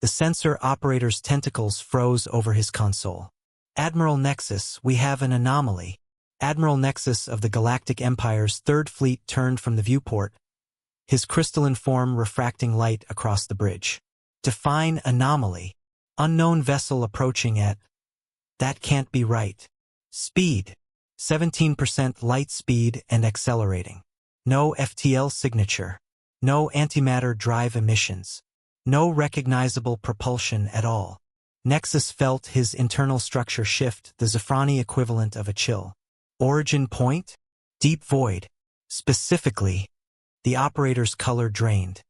The sensor operator's tentacles froze over his console. Admiral Nexus, we have an anomaly. Admiral Nexus of the Galactic Empire's Third Fleet turned from the viewport, his crystalline form refracting light across the bridge. Define anomaly. Unknown vessel approaching at... That can't be right. Speed. 17% light speed and accelerating. No FTL signature. No antimatter drive emissions. No recognizable propulsion at all. Nexus felt his internal structure shift, the Zafrani equivalent of a chill. Origin point? Deep void. Specifically, the operator's color drained.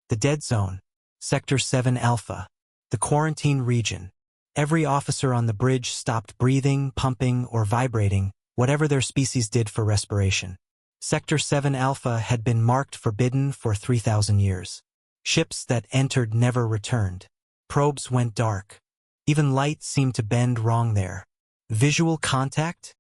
The dead zone. Sector 7 Alpha. The quarantine region. Every officer on the bridge stopped breathing, pumping, or vibrating, whatever their species did for respiration. Sector 7 Alpha had been marked forbidden for 3,000 years. Ships that entered never returned. Probes went dark. Even light seemed to bend wrong there. Visual contact?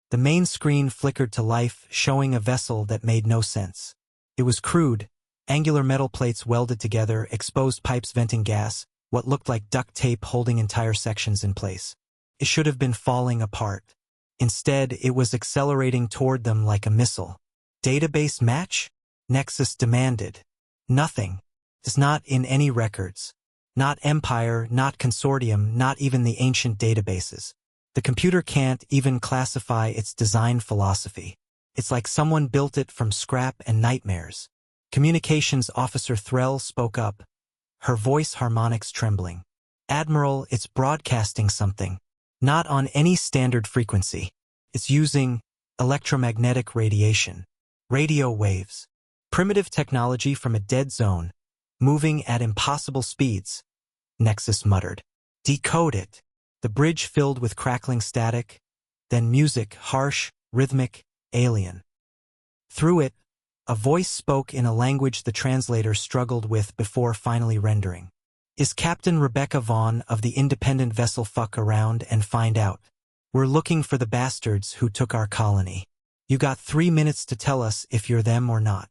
The main screen flickered to life, showing a vessel that made no sense. It was crude, angular metal plates welded together, exposed pipes venting gas, what looked like duct tape holding entire sections in place. It should have been falling apart. Instead, it was accelerating toward them like a missile. Database match? Nexus demanded. Nothing. It's not in any records. Not Empire, not Consortium, not even the ancient databases. The computer can't even classify its design philosophy. It's like someone built it from scrap and nightmares. Communications Officer Threll spoke up, her voice harmonics trembling. Admiral, it's broadcasting something. Not on any standard frequency. It's using electromagnetic radiation. Radio waves. Primitive technology from a dead zone. Moving at impossible speeds. Nexus muttered. Decode it. The bridge filled with crackling static. Then music, harsh, rhythmic, alien. Through it, a voice spoke in a language the translator struggled with before finally rendering. Is Captain Rebecca Vaughn of the independent vessel fuck around and find out? We're looking for the bastards who took our colony. You got 3 minutes to tell us if you're them or not.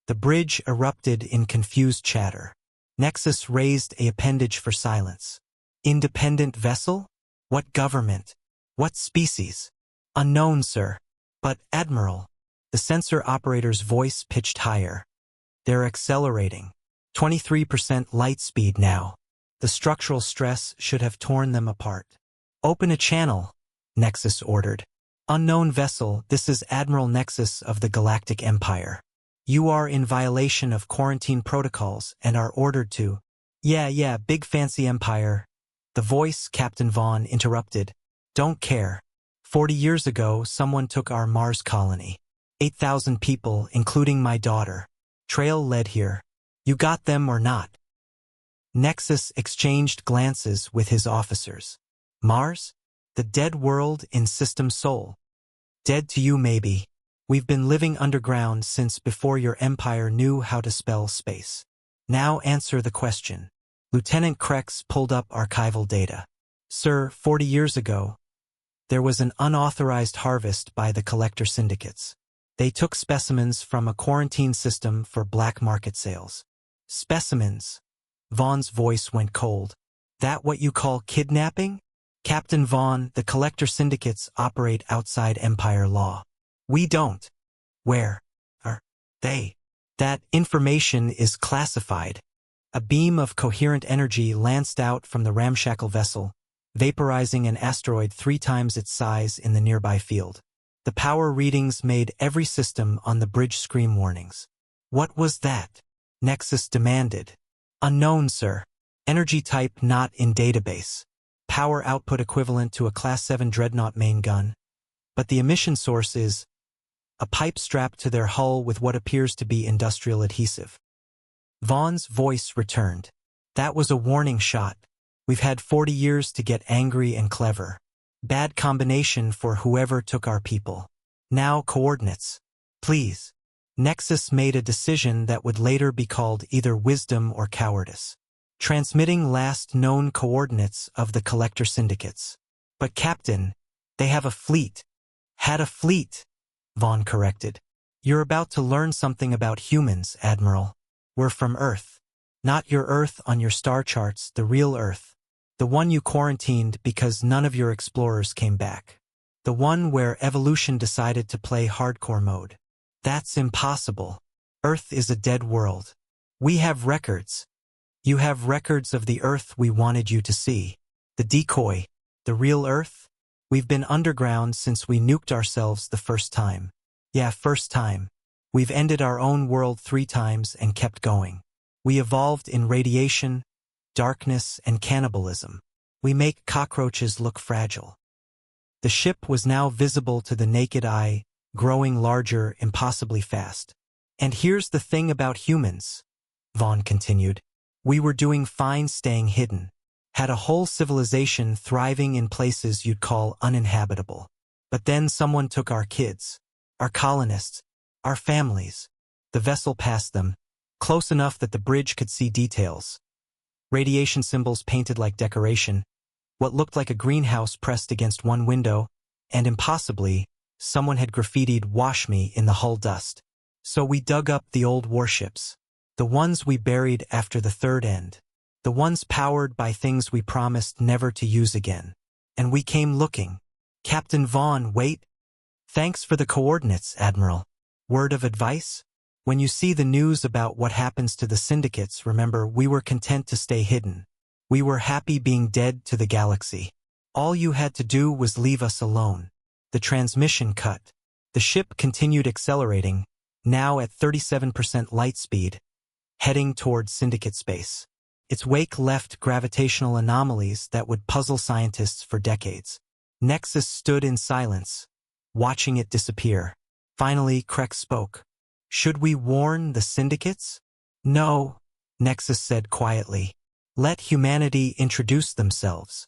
The bridge erupted in confused chatter. Nexus raised a appendage for silence. Independent vessel? What government? What species? Unknown, sir. But, Admiral, the sensor operator's voice pitched higher. They're accelerating. 23% light speed now. The structural stress should have torn them apart. Open a channel, Nexus ordered. Unknown vessel, this is Admiral Nexus of the Galactic Empire. You are in violation of quarantine protocols and are ordered to... Yeah, big fancy empire. The voice, Captain Vaughn, interrupted. Don't care. 40 years ago, someone took our Mars colony. 8,000 people, including my daughter. Trail led here. You got them or not? Nexus exchanged glances with his officers. Mars? The dead world in System Sol. Dead to you maybe. We've been living underground since before your empire knew how to spell space. Now answer the question. Lieutenant Krex pulled up archival data. Sir, 40 years ago, there was an unauthorized harvest by the collector syndicates. They took specimens from a quarantine system for black market sales. Specimens. Vaughn's voice went cold. That what you call kidnapping? Captain Vaughn, the collector syndicates operate outside Empire law. We don't. Where are they? That information is classified. A beam of coherent energy lanced out from the ramshackle vessel, vaporizing an asteroid 3 times its size in the nearby field. The power readings made every system on the bridge scream warnings. What was that? Nexus demanded. Unknown, sir. Energy type not in database. Power output equivalent to a Class 7 Dreadnought main gun. But the emission source is a pipe strapped to their hull with what appears to be industrial adhesive. Vaughn's voice returned. That was a warning shot. We've had 40 years to get angry and clever. Bad combination for whoever took our people. Now coordinates. Please. Nexus made a decision that would later be called either wisdom or cowardice. Transmitting last known coordinates of the collector syndicates. But Captain, they have a fleet. Had a fleet, Vaughn corrected. You're about to learn something about humans, Admiral. We're from Earth. Not your Earth on your star charts, the real Earth. The one you quarantined because none of your explorers came back. The one where evolution decided to play hardcore mode. That's impossible. Earth is a dead world. We have records. You have records of the Earth we wanted you to see. The decoy. The real Earth? We've been underground since we nuked ourselves the first time. Yeah, first time. We've ended our own world 3 times and kept going. We evolved in radiation, darkness, and cannibalism. We make cockroaches look fragile. The ship was now visible to the naked eye, growing larger impossibly fast. And here's the thing about humans, Vaughn continued. We were doing fine staying hidden. Had a whole civilization thriving in places you'd call uninhabitable. But then someone took our kids, our colonists, our families. The vessel passed them, close enough that the bridge could see details. Radiation symbols painted like decoration, what looked like a greenhouse pressed against one window, and impossibly, someone had graffitied "Wash me" in the hull dust. So we dug up the old warships. The ones we buried after the third end. The ones powered by things we promised never to use again. And we came looking. Captain Vaughn, wait. Thanks for the coordinates, Admiral. Word of advice? When you see the news about what happens to the syndicates, remember we were content to stay hidden. We were happy being dead to the galaxy. All you had to do was leave us alone. The transmission cut. The ship continued accelerating, now at 37% light speed, heading towards syndicate space. Its wake left gravitational anomalies that would puzzle scientists for decades. Nexus stood in silence, watching it disappear. Finally, Krex spoke. Should we warn the syndicates? No, Nexus said quietly. Let humanity introduce themselves.